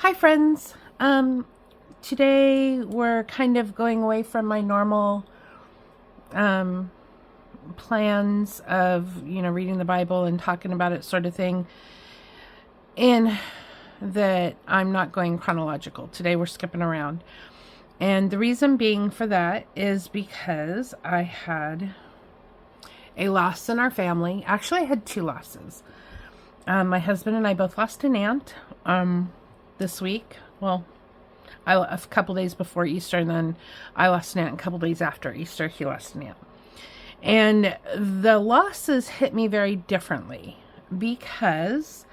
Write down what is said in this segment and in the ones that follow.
Hi friends. Today we're kind of going away from my normal plans of, reading the Bible and talking about it sort of thing. In that I'm not going chronological. Today we're skipping around. And the reason being for that is because I had a loss in our family. Actually, I had two losses. My husband and I both lost an aunt this week. Well, a couple days before Easter, and then I lost an aunt a couple days after Easter. He lost an aunt. And the losses hit me very differently because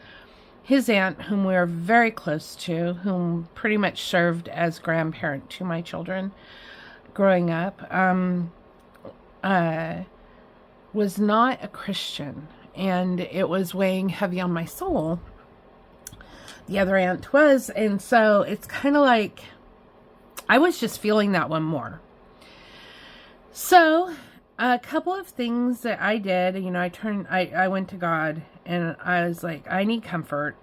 his aunt, whom we are very close to, whom pretty much served as grandparent to my children growing up, was not a Christian, and it was weighing heavy on my soul. The other aunt was, and so it's kind of like I was just feeling that one more. So a couple of things that I did, I went to God and I was like, I need comfort.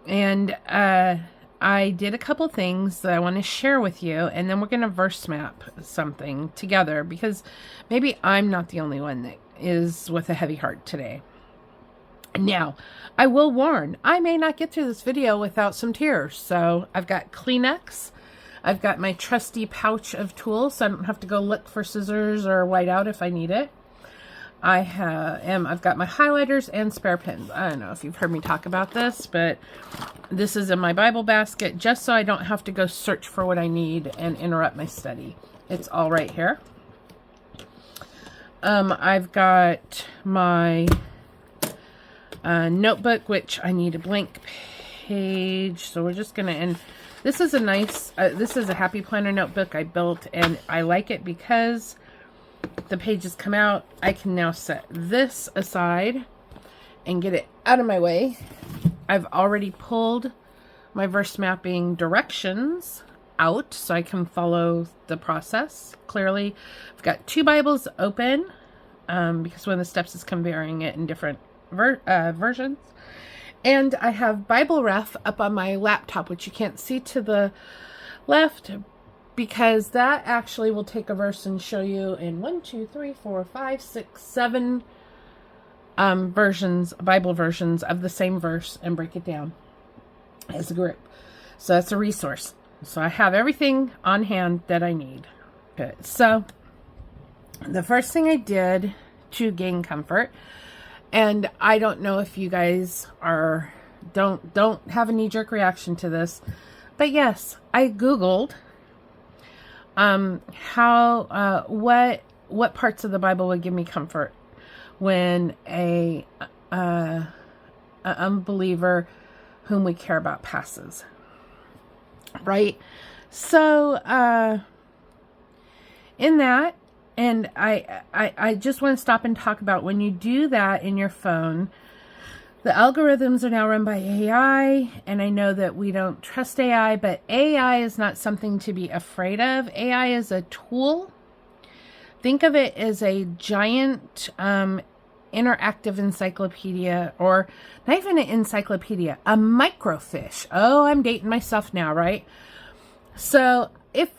And I did a couple things that I want to share with you, and then we're going to verse map something together because maybe I'm not the only one that is with a heavy heart today. Now, I will warn, I may not get through this video without some tears. So I've got Kleenex. I've got my trusty pouch of tools, so I don't have to go look for scissors or whiteout if I need it. I've got my highlighters and spare pens. I don't know if you've heard me talk about this, but this is in my Bible basket just so I don't have to go search for what I need and interrupt my study. It's all right here. I've got my notebook, which I need a blank page, so we're just gonna end. This is a nice this is a Happy Planner notebook I built, and I like it because the pages come out. I can now set this aside and get it out of my way. I've already pulled my verse mapping directions out so I can follow the process clearly. I've got two Bibles open because one of the steps is comparing it in different versions. And I have Bible Ref up on my laptop, which you can't see to the left, because that actually will take a verse and show you in 1, 2, 3, 4, 5, 6, 7 versions, Bible versions of the same verse, and break it down as a group. So that's a resource. So I have everything on hand that I need. Good. So the first thing I did to gain comfort, and I don't know if you guys don't have a knee-jerk reaction to this, but yes, I Googled what parts of the Bible would give me comfort when a unbeliever whom we care about passes. Right? So in that, and I just want to stop and talk about when you do that in your phone, the algorithms are now run by AI, and I know that we don't trust AI, but AI is not something to be afraid of. AI is a tool. Think of it as a giant interactive encyclopedia, or not even an encyclopedia, a microfiche. Oh, I'm dating myself now, right? So if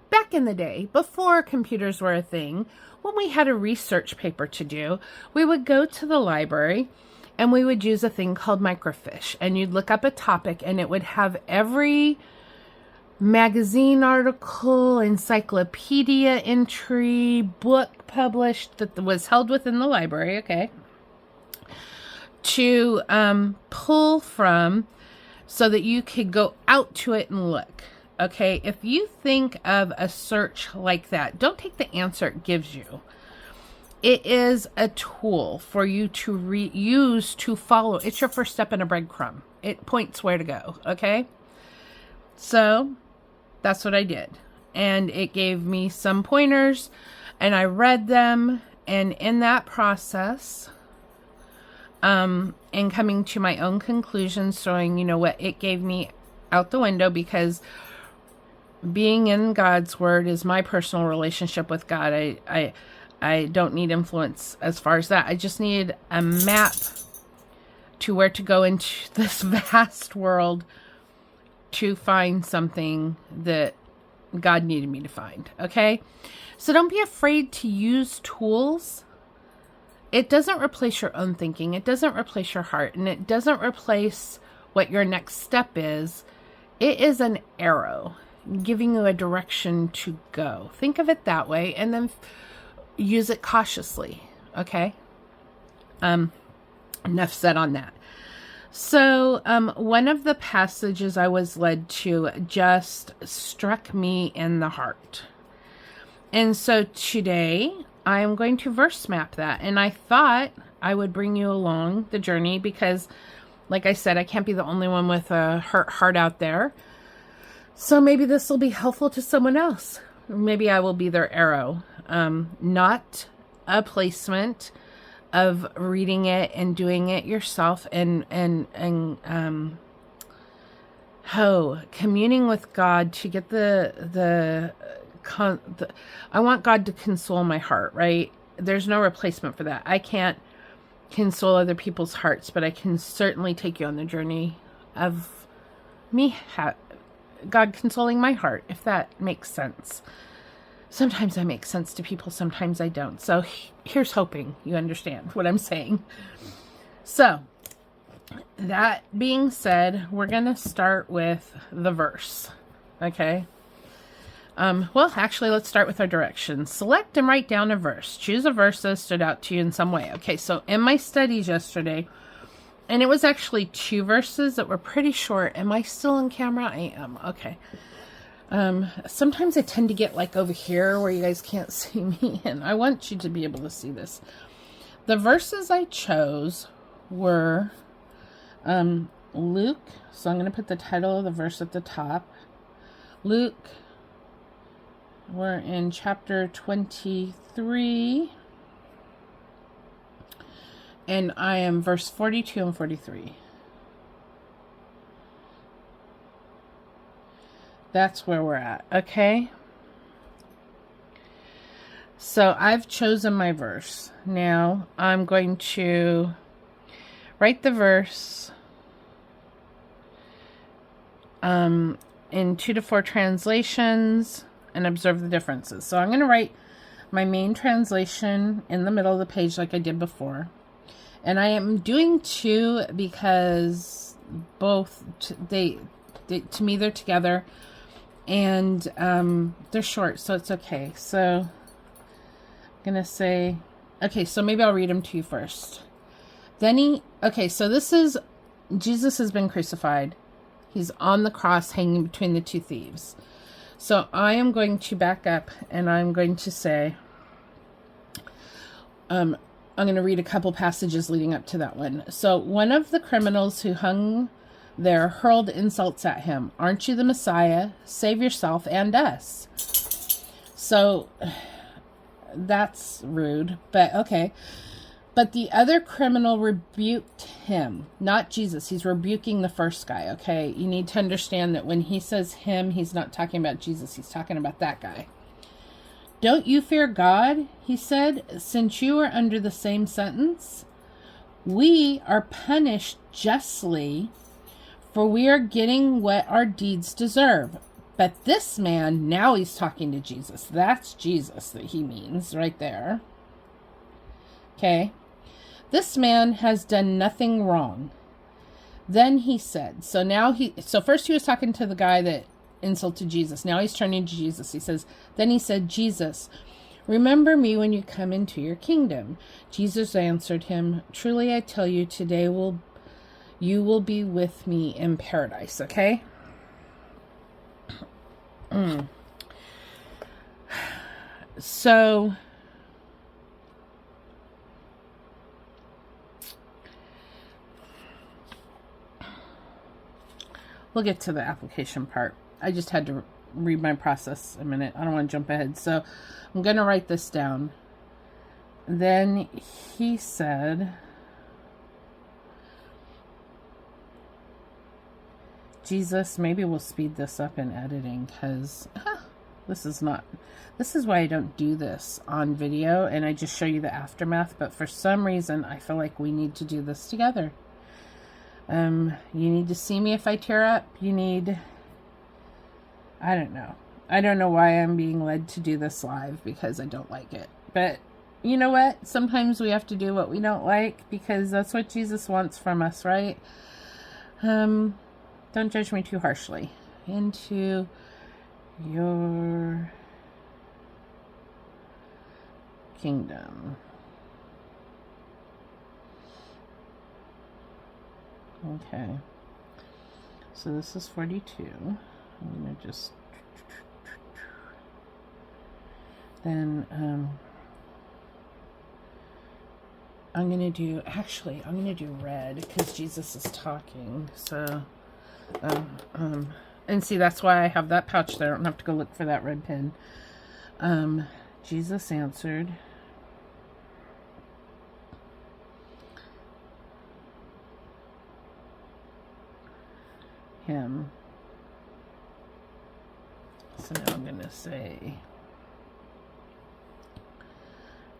back in the day, before computers were a thing, when we had a research paper to do, we would go to the library and we would use a thing called microfiche, and you'd look up a topic and it would have every magazine article, encyclopedia entry, book published that was held within the library, okay, to pull from so that you could go out to it and look. Okay, if you think of a search like that, don't take the answer it gives you. It is a tool for you to use to follow. It's your first step in a breadcrumb. It points where to go, okay? So that's what I did. And it gave me some pointers, and I read them. And in that process, and coming to my own conclusions, showing, what it gave me out the window, because being in God's word is my personal relationship with God. I don't need influence as far as that. I just need a map to where to go into this vast world to find something that God needed me to find. Okay? So don't be afraid to use tools. It doesn't replace your own thinking. It doesn't replace your heart. And it doesn't replace what your next step is. It is an arrow giving you a direction to go. Think of it that way, and then use it cautiously. Okay? Enough said on that. So, one of the passages I was led to just struck me in the heart. And so today I am going to verse map that. And I thought I would bring you along the journey because, like I said, I can't be the only one with a hurt heart out there. So maybe this will be helpful to someone else. Maybe I will be their arrow. Not a placement of reading it and doing it yourself and communing with God to get I want God to console my heart, right? There's no replacement for that. I can't console other people's hearts, but I can certainly take you on the journey of God consoling my heart, if that makes sense. Sometimes I make sense to people, sometimes I don't. So here's hoping you understand what I'm saying. So, that being said, we're going to start with the verse. Okay? Well, actually, let's start with our directions. Select and write down a verse. Choose a verse that stood out to you in some way. Okay, so in my studies yesterday, and it was actually 2 verses that were pretty short. Am I still on camera? I am. Okay. Sometimes I tend to get like over here where you guys can't see me, and I want you to be able to see this. The verses I chose were Luke, so I'm going to put the title of the verse at the top. Luke, we're in chapter 23, and I am verse 42 and 43. That's where we're at, okay? So I've chosen my verse. Now I'm going to write the verse in 2 to 4 translations and observe the differences. So I'm going to write my main translation in the middle of the page like I did before. And I am doing 2 because both, they to me, they're together. And they're short, so it's okay. So I'm going to say, okay, so maybe I'll read them to you first. Okay, so this is, Jesus has been crucified. He's on the cross hanging between the 2 thieves. So I am going to back up and I'm going to say, I'm going to read a couple passages leading up to that one. So one of the criminals who hung there hurled insults at him. Aren't you the Messiah? Save yourself and us. So that's rude, but okay. But the other criminal rebuked him, not Jesus. He's rebuking the first guy, okay? You need to understand that when he says him, he's not talking about Jesus. He's talking about that guy. Don't you fear God, he said, since you are under the same sentence? We are punished justly, for we are getting what our deeds deserve. But this man, now he's talking to Jesus. That's Jesus that he means right there. Okay. This man has done nothing wrong. Then he said, so first he was talking to the guy that insulted Jesus. Now he's turning to Jesus. He says, then he said, Jesus, remember me when you come into your kingdom. Jesus answered him, truly I tell you, today you will be with me in paradise, okay? So, we'll get to the application part. I just had to read my process a minute. I don't want to jump ahead. So, I'm going to write this down. Then he said, Jesus, maybe we'll speed this up in editing because this is why I don't do this on video and I just show you the aftermath. But for some reason, I feel like we need to do this together. You need to see me if I tear up. You need I don't know. I don't know why I'm being led to do this live, because I don't like it. But you know what? Sometimes we have to do what we don't like, because that's what Jesus wants from us, right? Don't judge me too harshly. Into your kingdom. Okay. So this is 42. I'm going to just... Then, I'm going to do... Actually, I'm going to do red, because Jesus is talking. So, and see, that's why I have that pouch there. I don't have to go look for that red pen. Jesus answered, him. So now I'm going to say,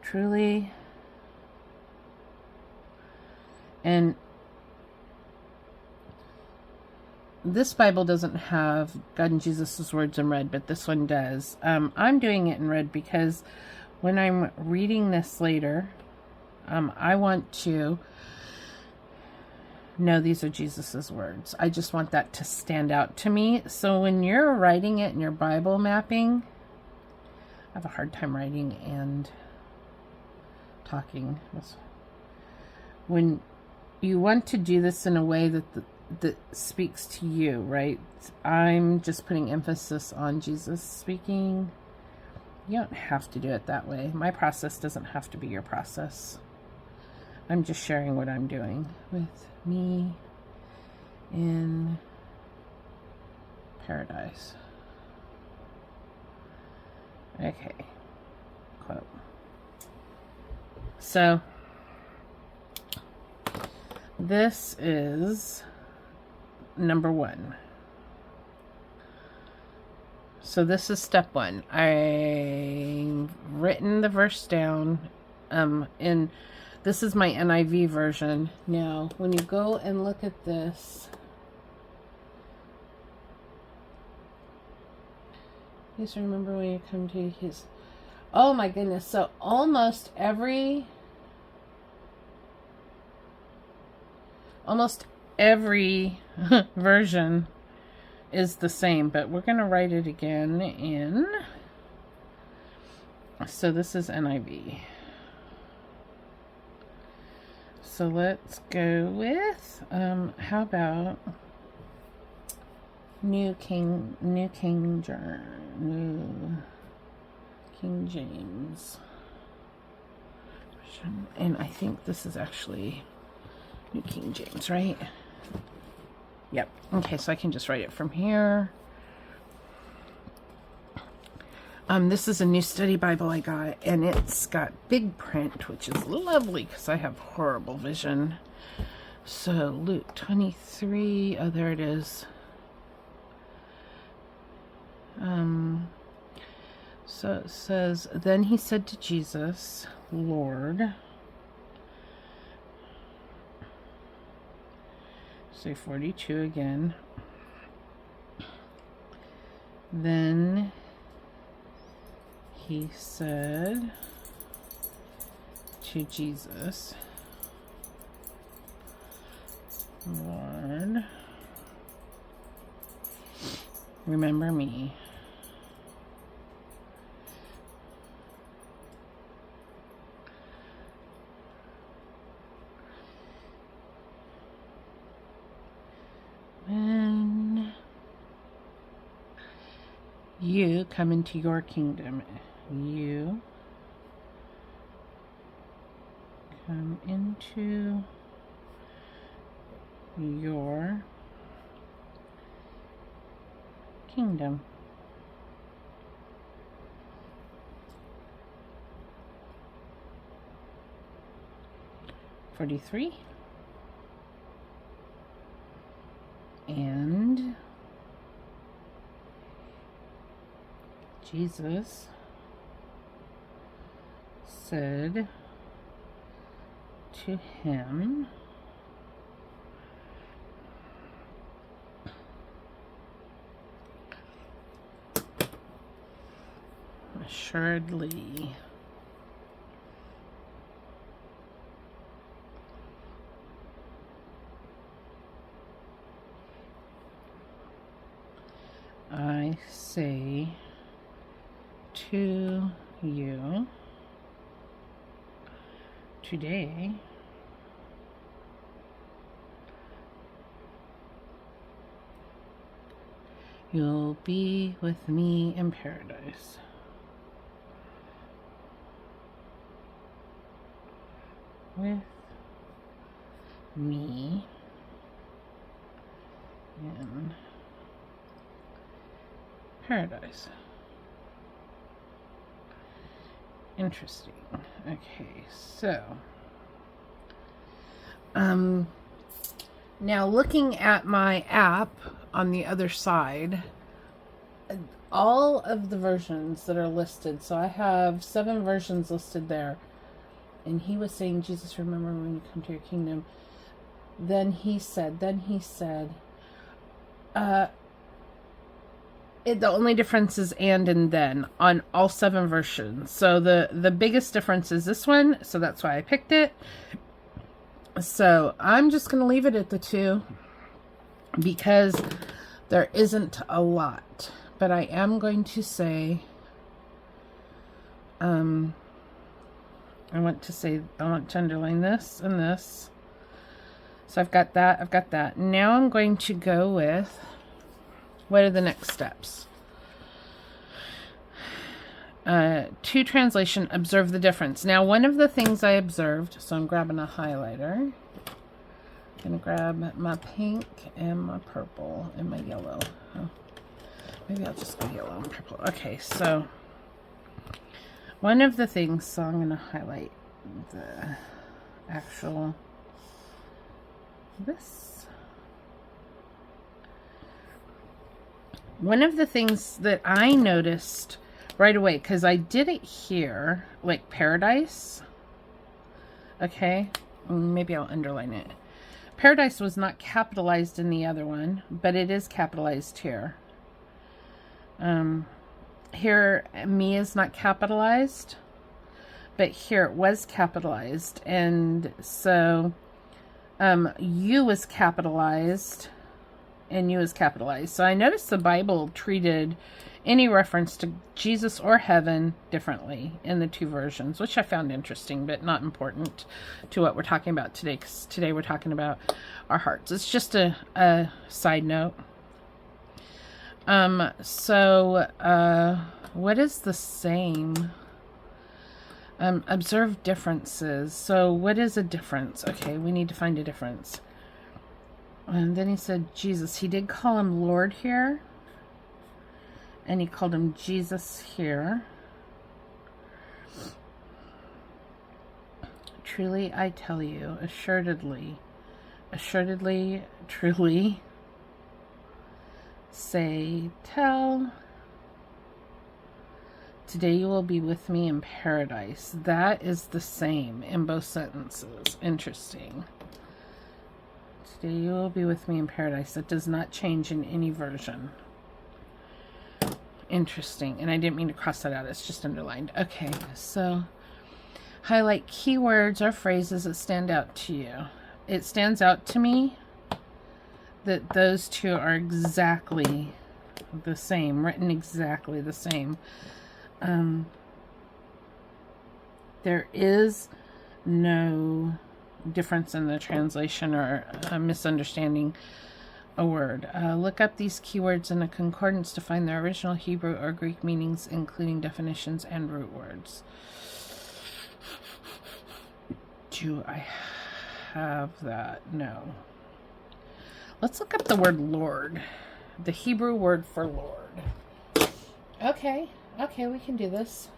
truly, and this Bible doesn't have God and Jesus' words in red, but this one does. I'm doing it in red because when I'm reading this later, I want to know these are Jesus's words. I just want that to stand out to me. So when you're writing it in your Bible mapping, I have a hard time writing and talking. When you want to do this in a way that speaks to you, right? I'm just putting emphasis on Jesus speaking. You don't have to do it that way. My process doesn't have to be your process. I'm just sharing what I'm doing with me in paradise. Okay. Quote. So, this is number 1. So this is step 1. I've written the verse down. In this is my NIV version. Now, when you go and look at this, please remember when you come to his. Oh my goodness! So almost every version is the same, but we're going to write it again in, so this is NIV. So let's go with, how about New King James. And I think this is actually New King James, right? Yep. Okay, so I can just write it from here. This is a New Study Bible I got, and it's got big print, which is lovely because I have horrible vision. So Luke 23, oh, there it is. So it says, then he said to Jesus, Lord. Say 42 again. Then he said to Jesus, Lord, remember me. When you come into your kingdom, you come into your kingdom. (43) And Jesus said to him, Assuredly. I say to you today, you'll be with me in paradise. With me in paradise. Interesting. Okay, so now looking at my app on the other side, all of the versions that are listed, so I have 7 versions listed there, and he was saying, Jesus, remember when you come to your kingdom. Then he said, the only difference is and then on all 7 versions. So the biggest difference is this one, so that's why I picked it. So I'm just going to leave it at the 2 because there isn't a lot. But I am going to say, I want to underline this and this. So I've got that. Now I'm going to go with, what are the next steps? 2 translation, observe the difference. Now, one of the things I observed, so I'm grabbing a highlighter. I'm going to grab my pink and my purple and my yellow. Oh, maybe I'll just go yellow and purple. Okay, so one of the things, so I'm going to highlight the actual, this. One of the things that I noticed right away, because I did it here, like paradise. Okay, maybe I'll underline it. Paradise was not capitalized in the other one, but it is capitalized here. Here, me is not capitalized, but here it was capitalized. And so, you was capitalized, and you is capitalized. So I noticed the Bible treated any reference to Jesus or heaven differently in the 2 versions, which I found interesting, but not important to what we're talking about today, because today we're talking about our hearts. It's just a side note. What is the same? Observe differences. So what is a difference? Okay, we need to find a difference. And then he said Jesus. He did call him Lord here. And he called him Jesus here. Truly I tell you, assuredly, truly, say, tell, today you will be with me in paradise. That is the same in both sentences. Interesting. Today you will be with me in paradise. That does not change in any version. Interesting. And I didn't mean to cross that out. It's just underlined. Okay, so highlight keywords or phrases that stand out to you. It stands out to me that those 2 are exactly the same, written exactly the same. There is no difference in the translation or misunderstanding a word. Look up these keywords in a concordance to find their original Hebrew or Greek meanings, including definitions and root words. Do I have that? No. Let's look up the word Lord, the Hebrew word for Lord. Okay, we can do this.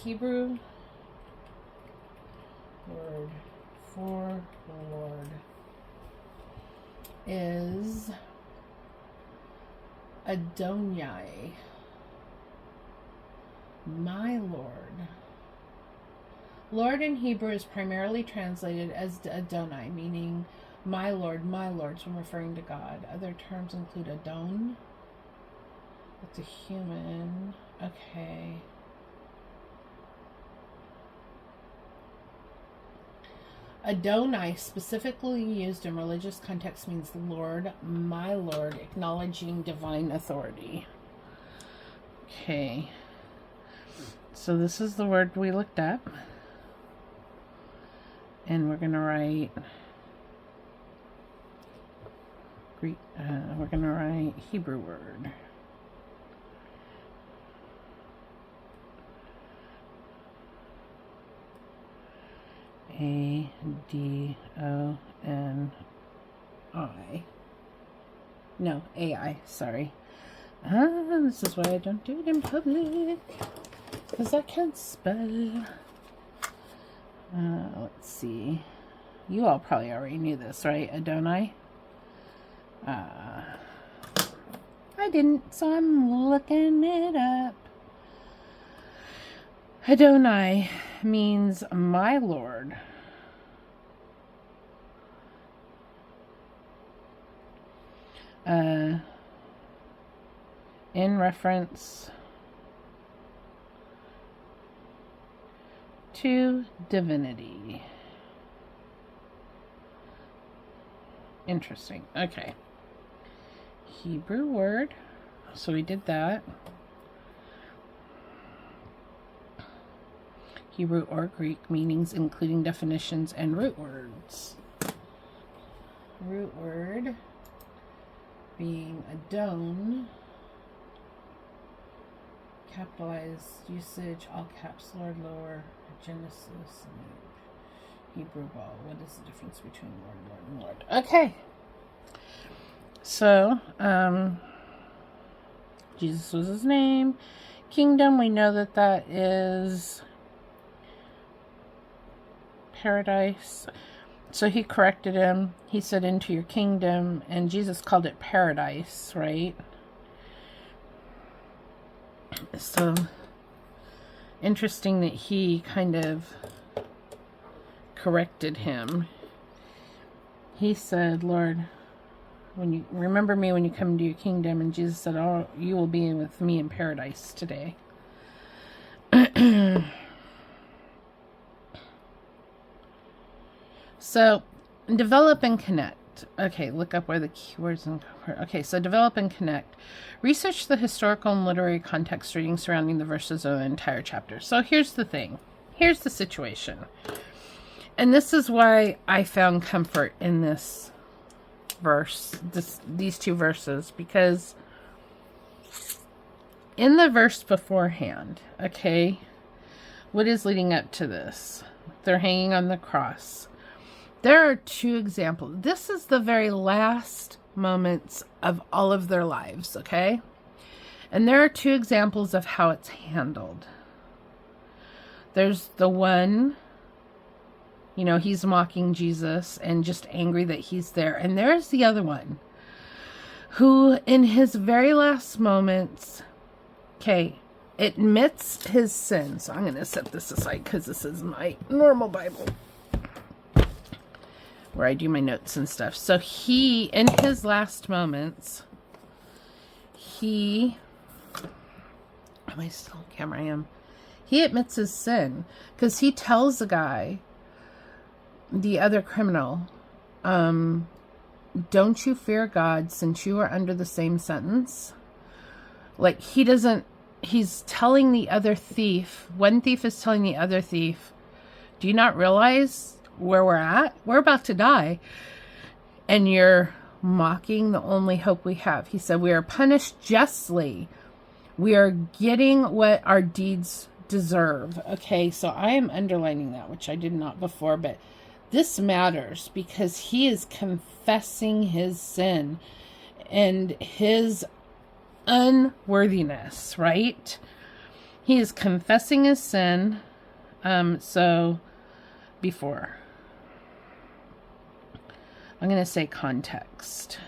Hebrew word for Lord is Adonai, my Lord. Lord in Hebrew is primarily translated as Adonai, meaning my Lord, my Lords, when referring to God. Other terms include Adon, It's a human. Okay. Adonai, specifically used in religious context, means Lord, my Lord, acknowledging divine authority. Okay. So this is the word we looked up. And we're going to write Greek, we're going to write Hebrew word. A-D-O-N-I. No, A-I, sorry. This is why I don't do it in public. Because I can't spell. Let's see. You all probably already knew this, right? Adonai? I didn't, so I'm looking it up. Adonai means my Lord. In reference to divinity. Interesting. Okay. Hebrew word. So we did that. Hebrew or Greek meanings, including definitions and root words. Root word being Adon. Capitalized usage, all caps, Lord, lower, Genesis, Hebrew ball. What is the difference between Lord, and Lord? Okay. So, Jesus was his name. Kingdom, we know that is paradise. So he corrected him. He said, into your kingdom. And Jesus called it paradise, right? So interesting that he kind of corrected him. He said, Lord, when you remember me when you come into your kingdom, and Jesus said, oh, you will be with me in paradise today. So develop and connect. Okay, look up where the keywords and okay, so develop and connect. Research the historical and literary context reading surrounding the verses of the entire chapter. So here's the thing. Here's the situation. And this is why I found comfort in this verse, these two verses, because in the verse beforehand, okay, what is leading up to this? They're hanging on the cross. There are two examples. This is the very last moments of all of their lives, okay? And there are two examples of how it's handled. There's the one, you know, he's mocking Jesus and just angry that he's there. And there's the other one who, in his very last moments, okay, admits his sin. So I'm going to set this aside because this is my normal Bible, where I do my notes and stuff. So he, in his last moments, am I still on camera? I am. He admits his sin because he tells the guy, the other criminal, don't you fear God since you are under the same sentence? Like, he's telling the other thief, one thief is telling the other thief, do you not realize where we're at? We're about to die. And you're mocking the only hope we have. He said, we are punished justly. We are getting what our deeds deserve. Okay, so I am underlining that, which I did not before, but this matters because he is confessing his sin and his unworthiness, right? He is confessing his sin. So before, I'm going to say context.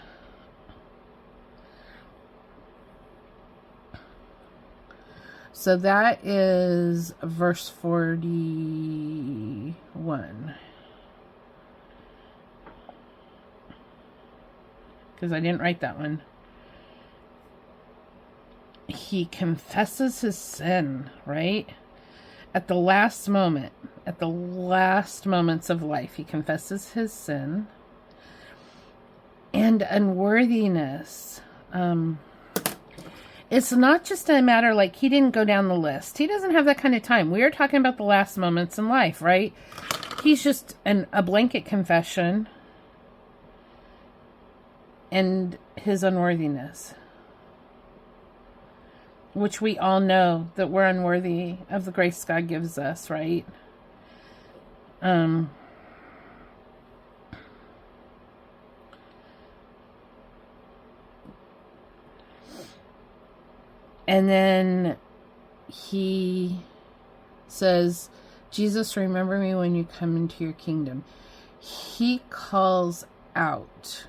So that is verse 41. Because I didn't write that one. he confesses his sin, right? At the last moment, at the last moments of life, he confesses his sin and unworthiness. It's not just a matter like he didn't go down the list. He doesn't have that kind of time. We are talking about the last moments in life, right? He's just a blanket confession and his unworthiness, which we all know that we're unworthy of the grace God gives us, right? And then he says, Jesus, remember me when you come into your kingdom. He calls out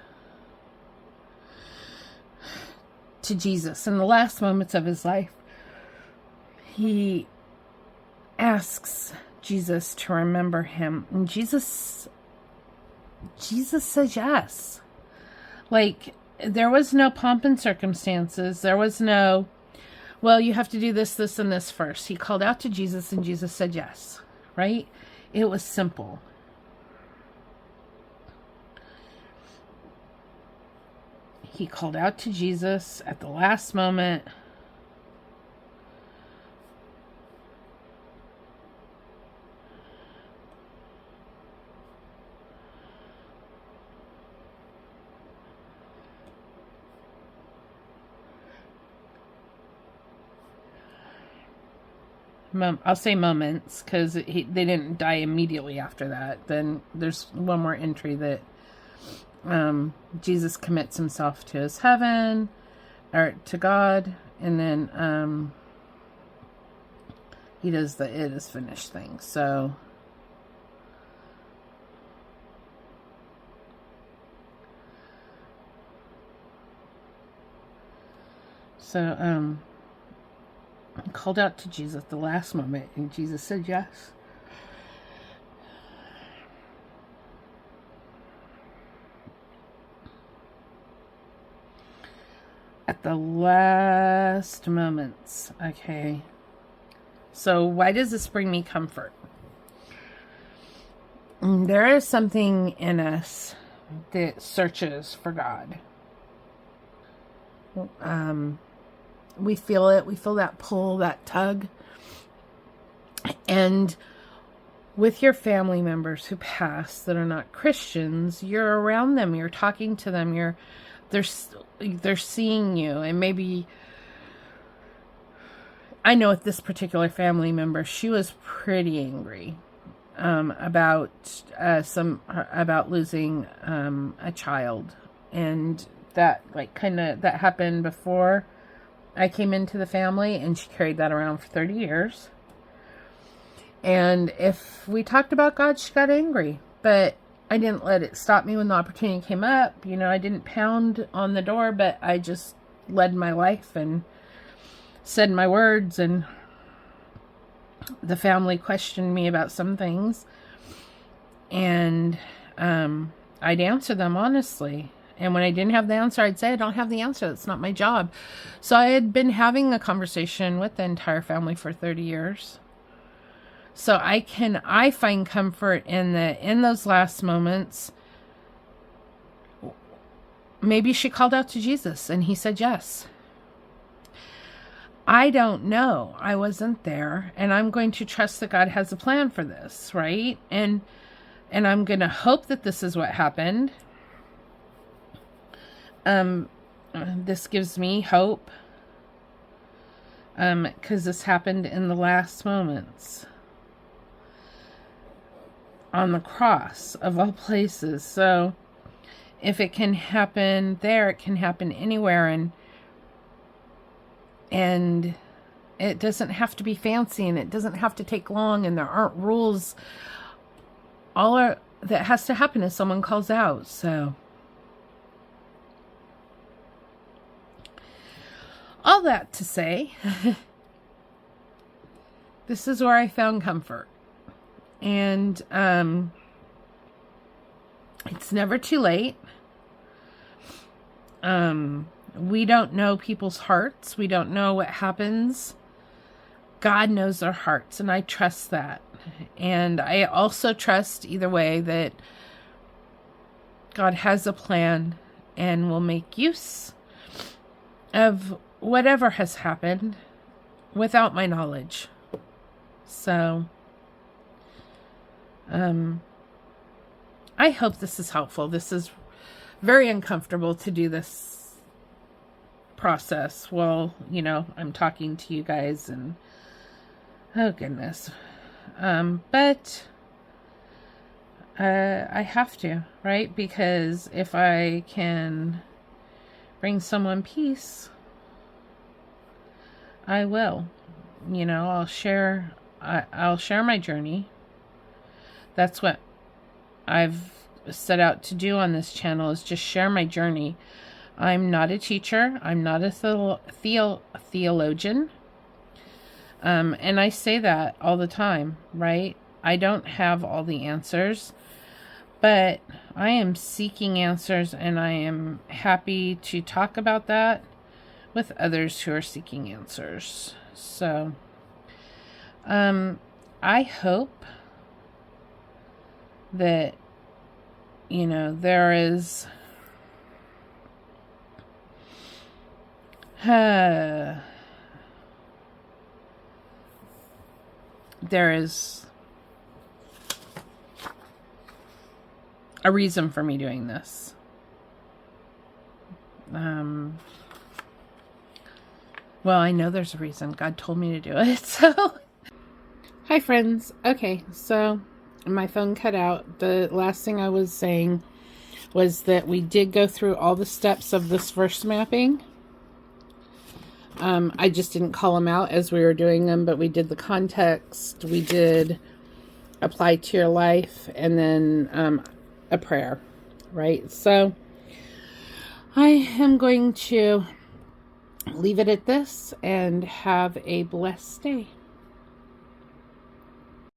to Jesus in the last moments of his life. He asks Jesus to remember him. And Jesus says yes. Like, there was no pomp and circumstances. There was no, well, you have to do this, this, and this first. He called out to Jesus and Jesus said yes, right? It was simple. He called out to Jesus at the last moment. I'll say moments, because they didn't die immediately after that. Then there's one more entry that Jesus commits himself to his heaven, or to God, and then he does the "it is finished" thing. So called out to Jesus at the last moment, and Jesus said yes. At the last moments. Okay. So why does this bring me comfort? There is something in us that searches for God. We feel it. We feel that pull, that tug. And with your family members who pass that are not Christians, you're around them. You're talking to them. They're seeing you. And maybe, I know with this particular family member, she was pretty angry about losing a child, and that that happened before I came into the family, and she carried that around for 30 years. And if we talked about God, she got angry, but I didn't let it stop me when the opportunity came up. I didn't pound on the door, but I just led my life and said my words, and the family questioned me about some things, and I'd answer them honestly. And when I didn't have the answer, I'd say, I don't have the answer. That's not my job. So I had been having a conversation with the entire family for 30 years. So I find comfort in those last moments. Maybe she called out to Jesus and he said yes. I don't know. I wasn't there, and I'm going to trust that God has a plan for this, right? And I'm going to hope that this is what happened. This gives me hope, because this happened in the last moments on the cross of all places. So if it can happen there, it can happen anywhere, and it doesn't have to be fancy, and it doesn't have to take long, and there aren't rules. That has to happen is someone calls out. So all that to say, this is where I found comfort. And it's never too late. We don't know people's hearts. We don't know what happens. God knows our hearts, and I trust that. And I also trust either way that God has a plan and will make use of whatever has happened without my knowledge. So, I hope this is helpful. This is very uncomfortable to do this process while, I'm talking to you guys, and oh goodness. But I have to, right? Because if I can bring someone peace, I will. I'll share my journey. That's what I've set out to do on this channel, is just share my journey. I'm not a teacher. I'm not a theologian. And I say that all the time, right? I don't have all the answers, but I am seeking answers, and I am happy to talk about that with others who are seeking answers. So, I hope that, there is a reason for me doing this. Well, I know there's a reason. God told me to do it. So, hi friends. Okay, so my phone cut out. The last thing I was saying was that we did go through all the steps of this first mapping. I just didn't call them out as we were doing them, but we did the context, we did apply to your life, and then a prayer, right? So I am going to leave it at this and have a blessed day.